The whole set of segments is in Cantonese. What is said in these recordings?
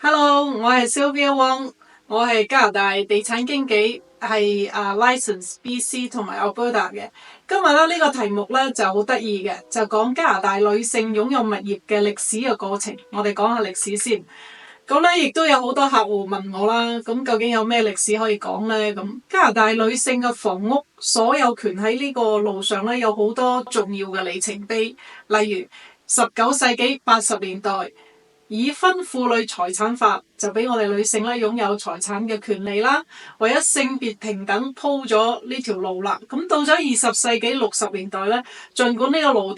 Hello，我係 Sylvia Wong，我係加拿大地產經紀，係license BC 同埋 Alberta 嘅。今日呢個題目呢就好得意嘅，就講加拿大女性擁有物業嘅歷史嘅過程。我哋講下歷史先。咁呢亦都有好多客戶問我啦，咁究竟有咩歷史可以講呢？咁加拿大女性嘅房屋所有權喺呢個路上呢，有好多重要嘅里程碑，例如19世紀80年代。已婚婦女財產法就俾我哋女性咧擁有財產嘅權利啦，為咗性別平等鋪咗呢條路啦。咁到咗20世紀60年代咧，儘管呢個勞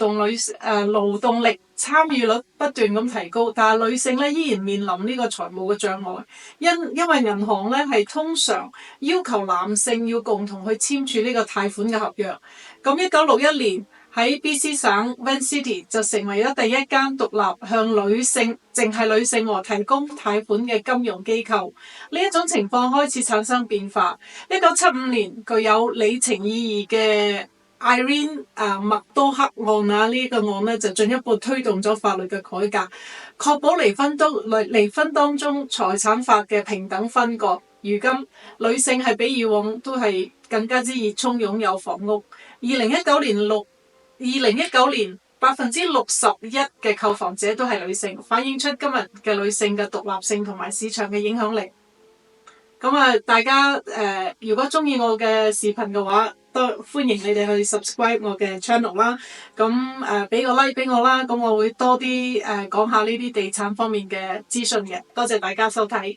動力參與率不斷咁提高，但係女性咧依然面臨呢個財務嘅障礙，因為銀行咧係通常要求男性要共同去簽署呢個貸款嘅合約。咁1961年。喺 BC 省 Van City 就成為咗第一間獨立向女性淨係女性提供貸款嘅金融機構。呢一種情況開始產生變化。1975年具有里程意義嘅 Irene 麥多克案呢個案呢就進一步推動咗法律嘅改革，確保離婚當中財產法嘅平等分割。如今女性係比以往都係更加之熱衷擁有房屋。2019年61%嘅購房者都係女性，反映出今日嘅女性嘅獨立性同埋市場嘅影響力。咁大家如果中意我嘅視頻嘅話，都歡迎你哋去 subscribe 我嘅 channel 啦。咁俾個 like 俾我啦，咁我會多啲講下呢啲地產方面嘅資訊嘅。多謝大家收睇。